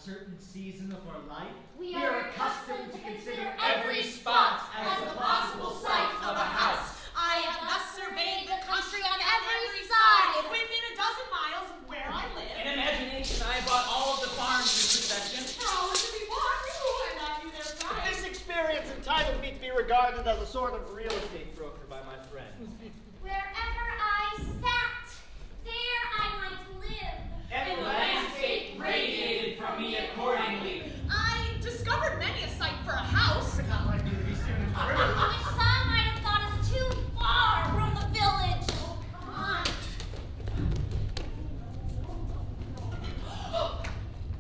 certain season of our life, we are accustomed to consider every spot as the possible site of a house. I have thus surveyed the country on every side, within a dozen miles of where I live. In imagination, I bought all of the farms in succession. How to be bought, and I knew their price. This experience entitled me to be regarded as a sort of real estate broker by my friends. Wherever I sat, there I might live. And the landscape radiated from me accordingly. I discovered many a site for a house. not likely to be soon as true. Which some might have thought us too far from the village. Oh, come on.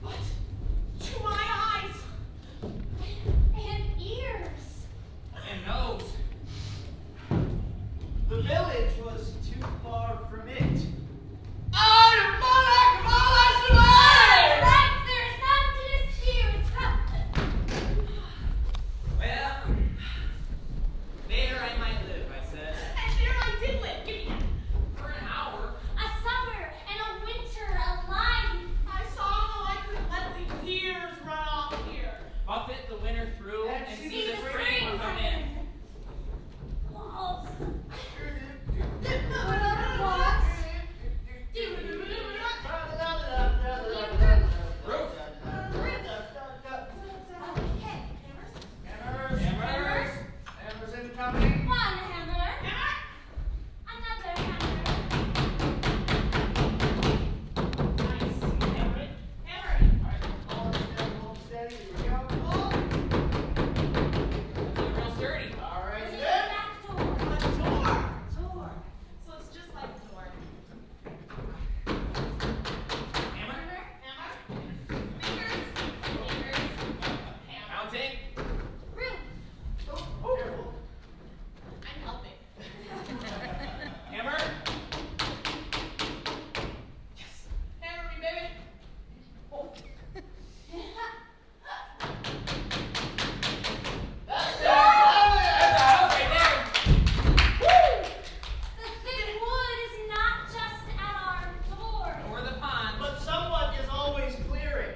What? To my eyes. And ears. And nose. The village was too far from it. I am monarch of all Estimate! Right, there's nothing to dispute. Well, there I might live, I said. And there I did live. Give me that. For an hour. A summer and a winter, a life. I saw how I could let the years run off here. Buffet the winter through and see See the spring come in. Walls. Roof. Hammers. Hammers incoming. One hammer. Another hammer. Nice. Hammer it. Hammer it. Hold steady. Here we go. It's real sturdy. All right, The then. back door. A door. Door. So it's just like a door. Hammer. Hammer. Fingers. Fingers. Hammer. Mounting. Roof. Oh, careful. I'm helping. Hammer. Hammer me, baby. Oh. That's the house right there. The thick wood is not just at our door. Or the pond. But someone is always clearing.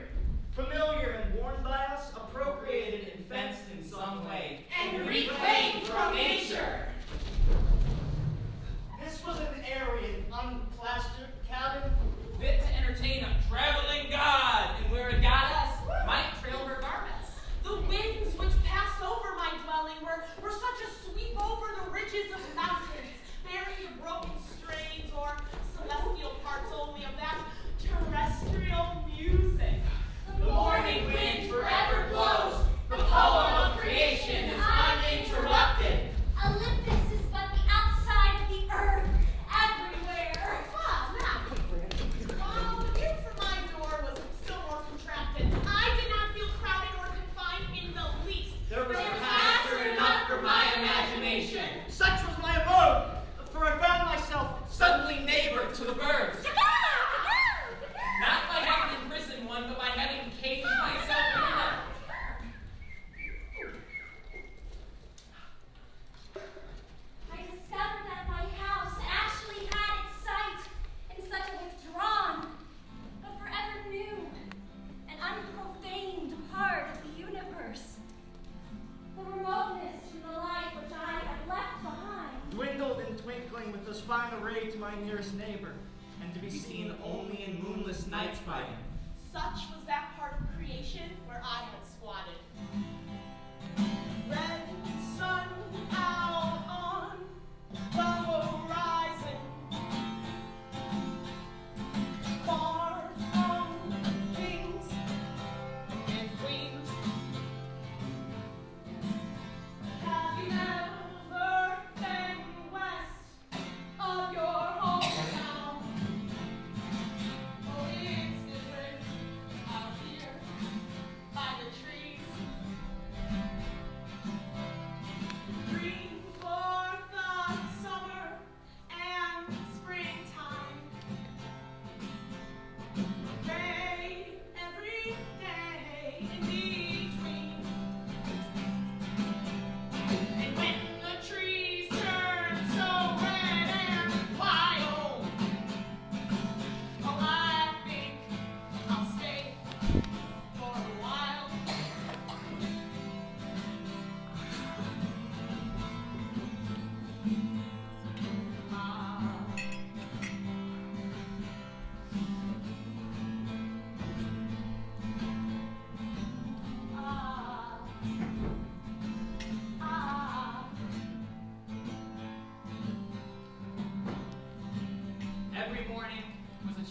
Familiar and worn by us, appropriated and fenced in some way. And reclaimed from nature. This was an Aryan, unplastered cabin. Fit to entertain a traveling god. And where it got us might trail her garments. The winds which passed over my dwelling were such a sweep over the ridges of mountains, bearing the broken strains or celestial parts only of that terrestrial music. The morning wind forever blows. The poem of creation is uninterrupted. Olympus is but the outside of the earth. Everywhere. Ah, now. While the view from my door was still more contracted, I did not feel crowded or confined in the least. There was Pasture enough for my imagination. Such was my abode, for I found myself Suddenly neighbor to the birds. Not by having imprisoned one, but by having caged myself in them. I discovered that my house actually had its site in such a withdrawn, but forever new and unprofaned part of the universe. The remoteness from the life which I had left behind. dwindled in twinkling with this fine array to my nearest neighbor, and to be seen only in moonless nights by him. Such was that part of creation where I had squatted. Red sun out on the horizon, far from kings and queens. Have you ever been west of your hometown? Oh, it's different.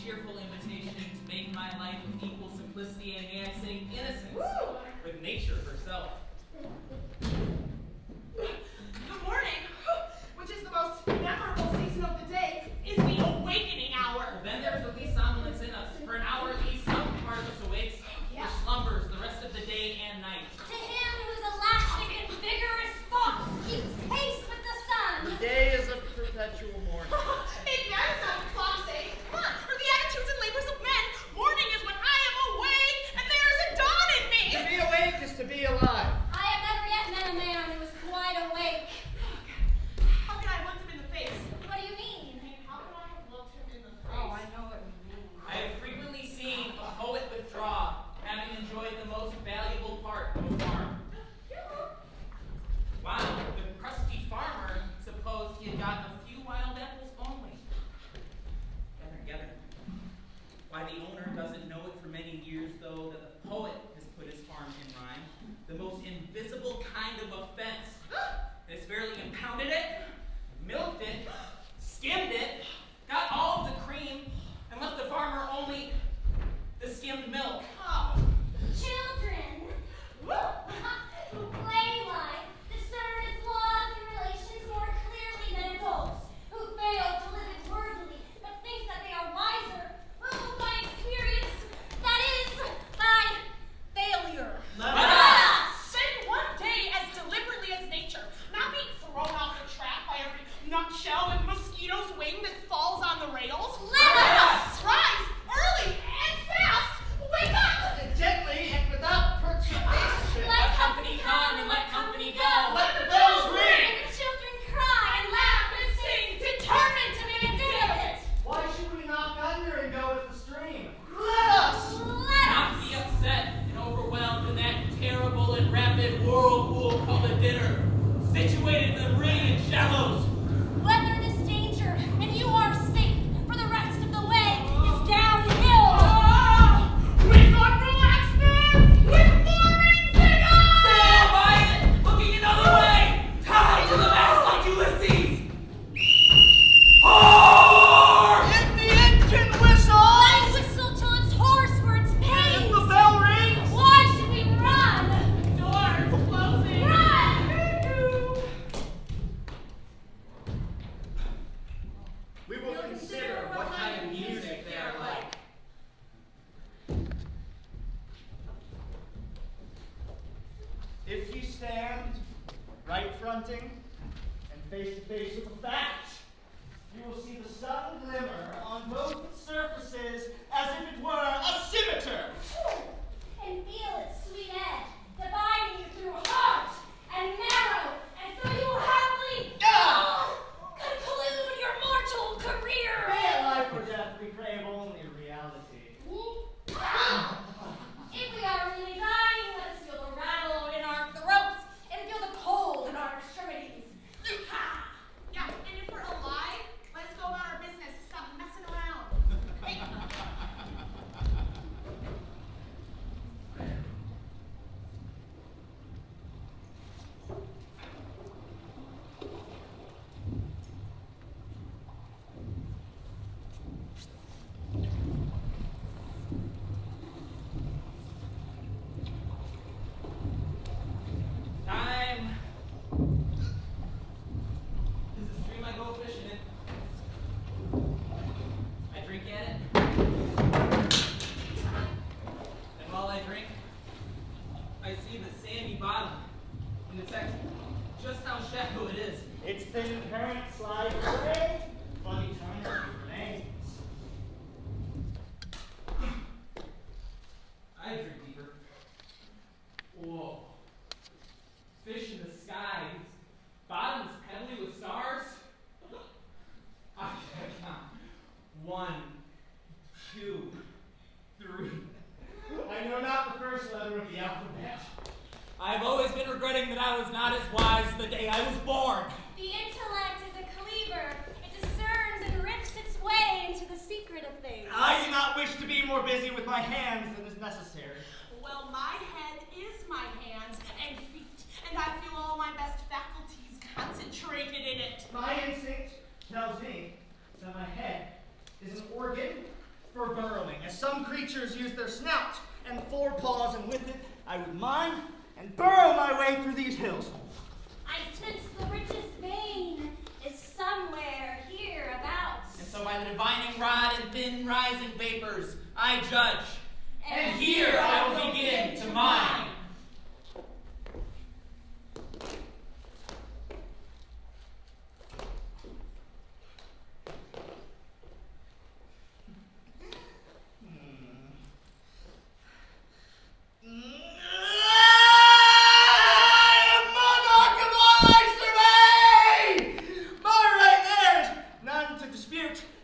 cheerful invitation to make my life of equal simplicity and, may I say, innocence with nature herself. The morning, which is the most memorable season of the day, is the awakening hour. Well, then there's at least somnolence in us. For an hour at least, some part of us awakes, Yeah. which slumbers the rest of the day and night. To him whose elastic and vigorous thoughts keeps pace with the sun. The day is a perpetual morning. It matters not what clocks say. Come on, for the attitudes and labors of men, morning is when I am awake and there is a dawn in me. To be awake is to be alive. I have never yet met a man who is quite awake. How can I have looked him in the face? What do you mean? How can I have looked him in the face? Oh, I know what you mean. I have frequently seen a poet withdraw, having enjoyed the most valuable part of a farm. While the crusty farmer supposed he had gotten a few wild apples only. Gather. Why the owner doesn't know it for many years, though, that the poet has put his farm in rhyme, the most invisible kind of offense. Has barely impounded it, milked it, skimmed it, got all of the cream, and left the farmer only the skimmed milk. Oh. Children who play life discern its laws and relations more clearly than adults who fail to live it worthily but think that they are wiser, ruled by experience, that is, by failure. Let Spend one day as deliberately as nature, not being thrown off the track by every nutshell and mosquito's wing that falls on the rails. Let us Rise early and fast. Wake up. Gently and without perturbation. Let Company come and let company go. Let the bells ring. and the children cry and laugh and sing, determined to make a day of it. Why should we knock under and go with the stream? Let us! Let Not us. be upset and overwhelmed in that terrible and rapid whirlpool called a dinner, situated in the brilliant shallows. Weather this danger, and you are safe, for the rest of the way is downhill. We've got relaxed men with morning vigor. Sail by it, looking another way, tied to the mast like Ulysses. Pour! If the engine whistle! Let it whistle till its hoarse words If pain. the bell rings! Why should we run? Doors closing. Run! We will consider what kind of music they are like. If you stand right fronting and face to face with the fact, you will see the sun glimmer on both its surfaces as if it were a scimitar. And feel its sweet edge, dividing you through heart and marrow, and so you will happily conclude your mortal career. May it life or death, we crave only reality. If we are really dying, let us feel the rattle in our throats and feel the cold in our extremities. Yeah, and if we're alive, let's go about our business. Stop messing around. Hey. Time. This is the stream I go fishing in. I drink at it. And while I drink, I see the sandy bottom and detect just how shallow it is. Its thin current slides away, funny tiny remains. I drink deeper. Whoa. Fish in the sky. Bottoms pebbly with stars. I can't count. 1, 2, 3. I know not the first letter of the alphabet. I've always been regretting that I was not as wise the day I was born. The intellect is a cleaver. It discerns and rifts its way into the secret of things. I do not wish to be more busy with my hands than is necessary. Well, my head is my hands and feet, and I feel all my best faculties concentrated in it. My instinct tells me that my head is an organ for burrowing, as some creatures use their snout and forepaws, and with it I would mine and burrow my way through these hills. I sense the richest vein is somewhere hereabouts. And so by the divining rod and thin rising vapors, I judge. And here I will begin to mine.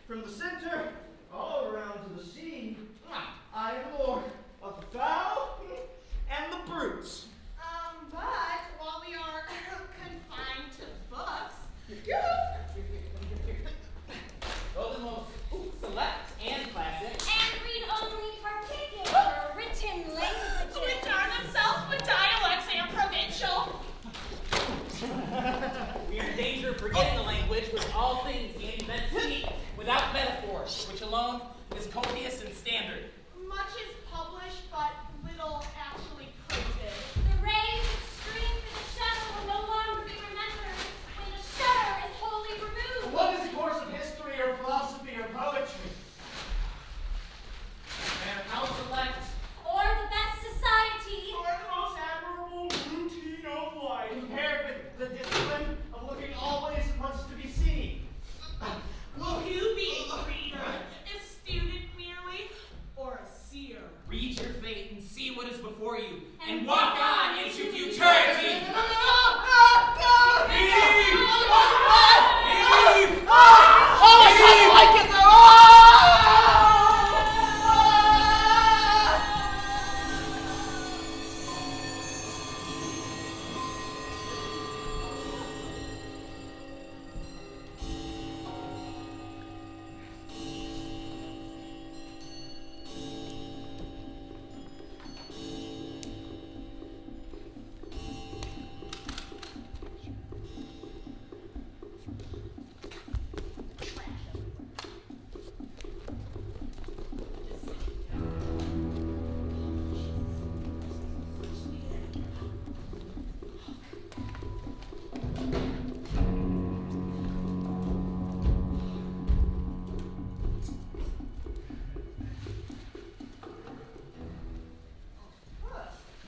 From the center all around to the sea, I am lord of the fowl and the brutes. But while we are confined to books, Those are the most select and classic. And read only particular written languages. which are themselves with dialects and provincial. We are in danger of forgetting the language which all things can meant to speak, without metaphor, which alone is copious and standard. Much is published, but little actually printed. The rays that stream through the shuttle will no longer be remembered when the shutter is wholly removed. What is the course of history or philosophy or poetry? And how select Or the best society. Or the most admirable routine of life. Compared with the discipline of looking always at what's to be seen. Will you be a reader, a student merely, or a seer? read your fate and see what is before you, and And walk walk on on into into futurity. futurity.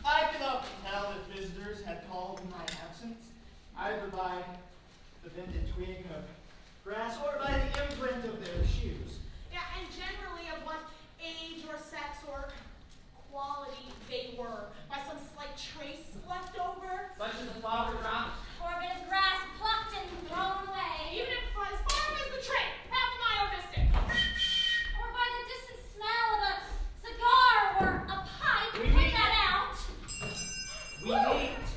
I could often tell that visitors had called in my absence, either by the bended twig of grass or by the imprint of their shoes. Yeah, and generally of what age or sex or quality they were, by some slight trace left over. Such as the flower dropped. Or a bit of grass plucked and thrown away. Even if as far as the trait, half a mile distant. Or by the distant smell of a cigar or a pipe. We Put meet- that out. We meet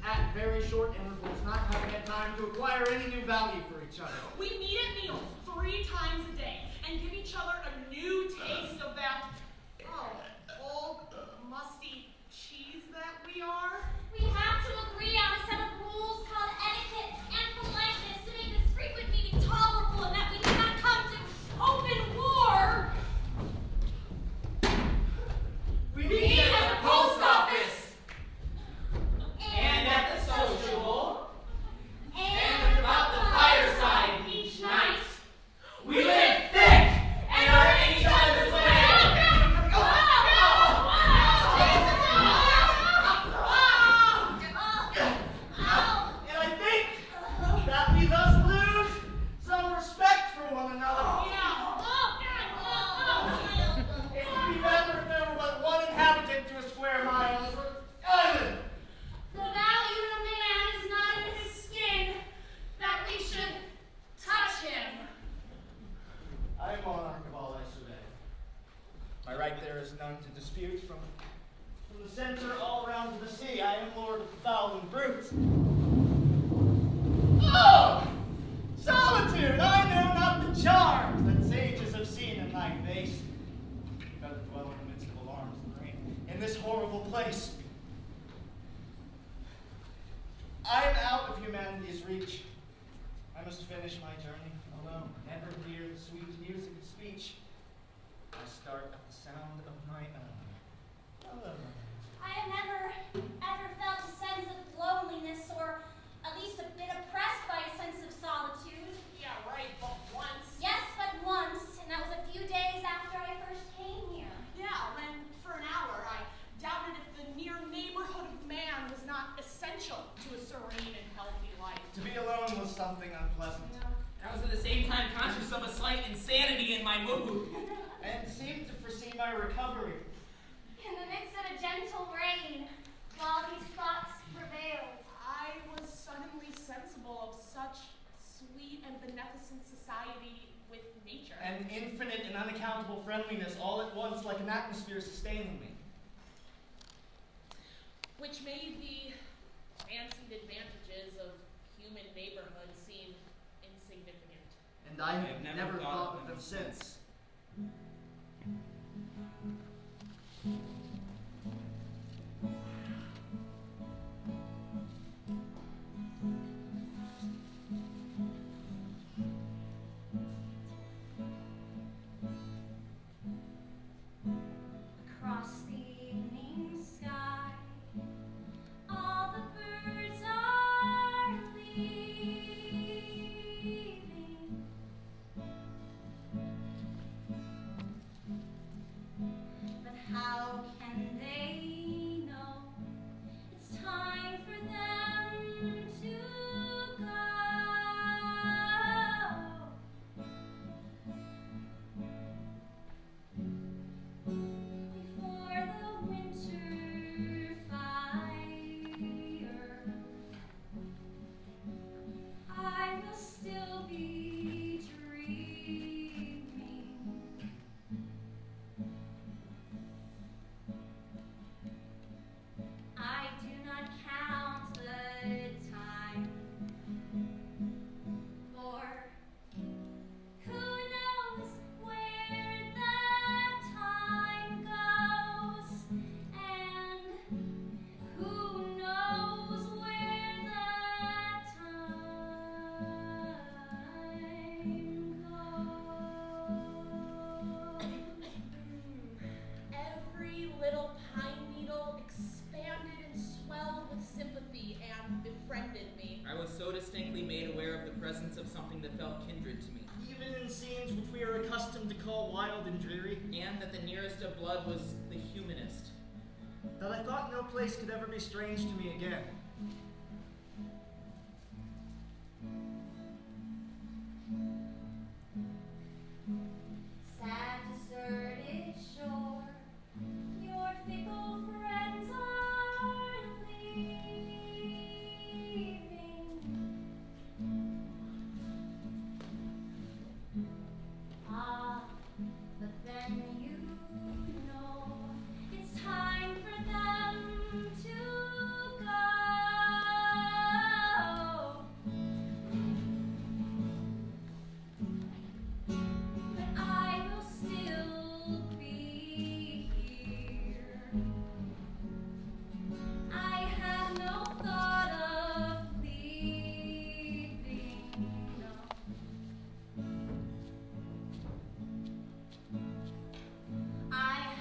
at very short intervals, not having had time to acquire any new value for each other. We meet at meals 3 times a day and give each other a new taste of that, old, musty cheese that we are. We have to agree on a set of rules called etiquette and politeness to make this frequent meeting tolerable and that we do not come to open war. We Meet at the post office. And at the social. sociable. And about the fireside each night. We live thick and are in each other's way. And I think that we thus lose some respect for one another. It would be better if there were but one inhabitant to a square mile as we're island. The value in a man is not in his skin, that we should touch him. I am monarch of all I survey. My right there is none to dispute. From the center all around to the sea, I am lord of the fowl and brutes. Oh! Solitude! I know not the charms that sages have seen in thy face. Better dwell in the midst of alarms than reign in this horrible place. I am out of humanity's reach. I must finish my journey alone, never hear the sweet music of speech. I foresee my recovery. In the midst of a gentle rain, while these thoughts prevailed, I was suddenly sensible of such sweet and beneficent society with nature. An infinite and unaccountable friendliness all at once like an atmosphere sustaining me. Which made the fancied advantages of human neighborhood seem insignificant. And I have I've never thought of them since. across the evening sky, all the birds are leaving. But how can they know it's time for them to go? Before the winter fire, I will still be dreaming. I do not count the time, for who knows where the time goes, and who knows where the time goes. Every little pine needle expanded and swelled with sympathy and befriended me. I was so distinctly made aware of the presence of something that felt kindred to me, Even in scenes which we are accustomed to call wild and dreary, and that the nearest of blood was the humanist. that I thought no place could ever be strange to me again. Sad, deserted shore, your fickle friends are leaving. Ah, but then you know it's time for them to go. But I will still be here. I have no thought of leaving. No. I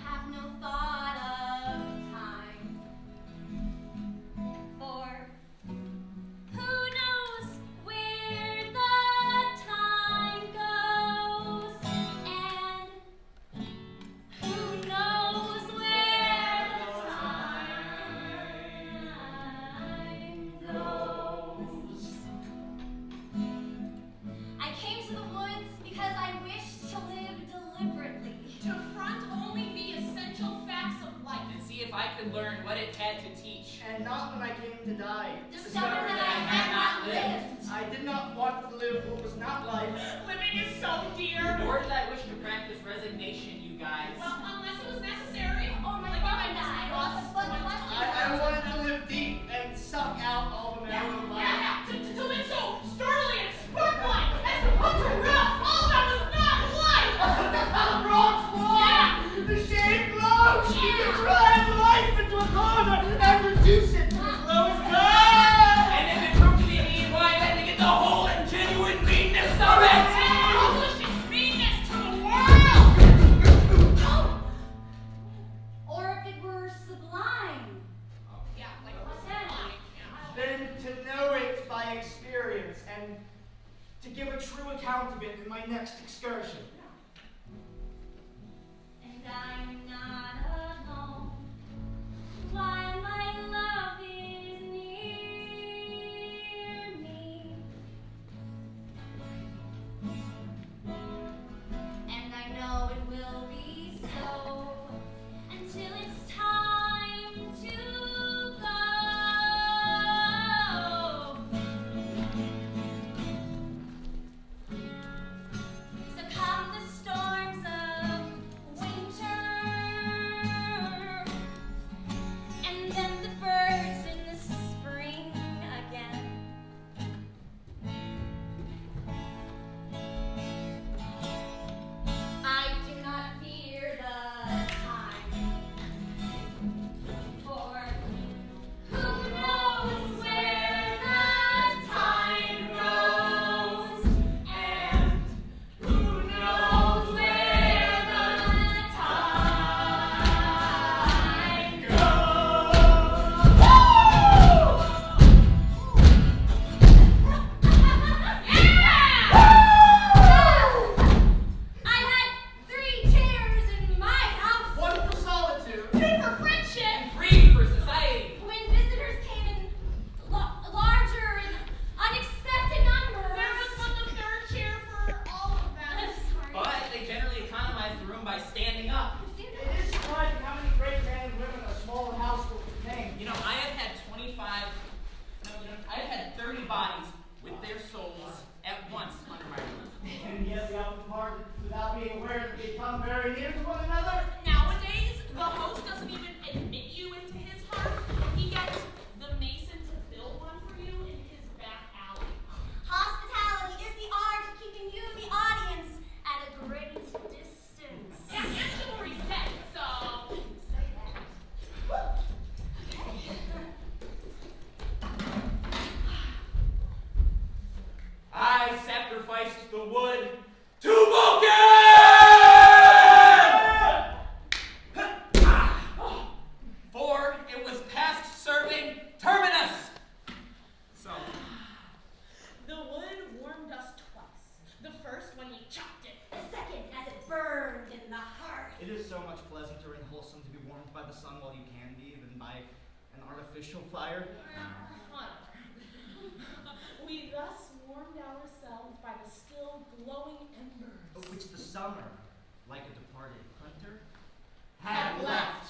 have no thought of time. For who knows where the time goes, and who knows where the time goes. I came to the woods because I wished to live deliberately. To front only the essential facts of life. And see if I could learn what it had to teach. And not when I came to die. Discover that I had not lived. I did not want to live what was not life. Living is so dear. Nor did I wish to practice resignation, you guys. Well, unless it was necessary. Oh my Like God, if I missed the Dad. bus, But went let's to- I wanted to live deep and suck out all the marrow of life. Yeah, to live so sturdily and sparkling as to put to rest all that was not life. The Bronx Wall! The shade glows! You can drive life into a corner and reduce it to its lowest good! And if it proved to be mean, why then to get the whole and genuine meanness of it! Publish its meanness to the world. Oh! Or if it were sublime. Yeah, like What's that? Then to know it by experience and to give a true account of it in my next excursion. And I'm not alone while my love is near me. And I know it will be so the wood to Vulcan! For it was past serving terminus. So, The wood warmed us twice. The first when you chopped it. The second as it burned in the hearth. It is so much pleasanter and wholesome to be warmed by the sun while you can be than by an artificial fire. We thus warmed ourselves by the still glowing embers. Which the summer, like a departed hunter, Had left.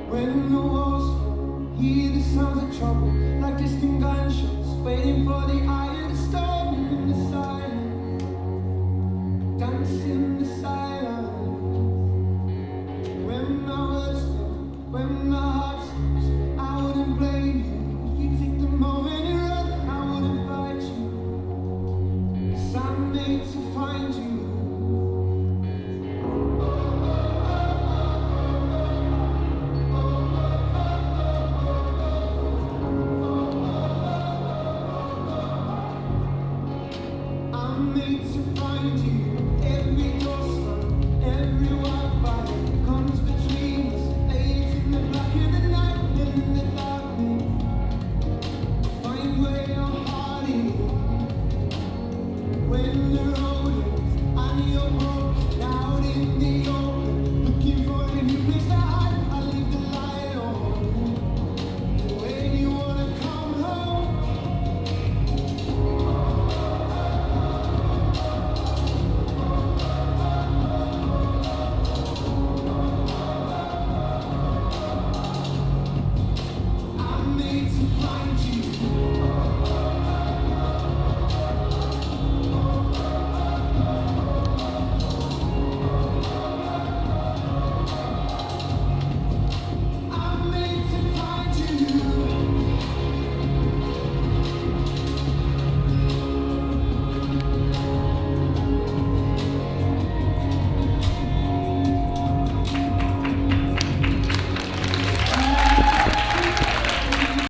When the walls fall, hear the sounds of trouble, like distant gunshots, waiting for the eye of the storm in the side.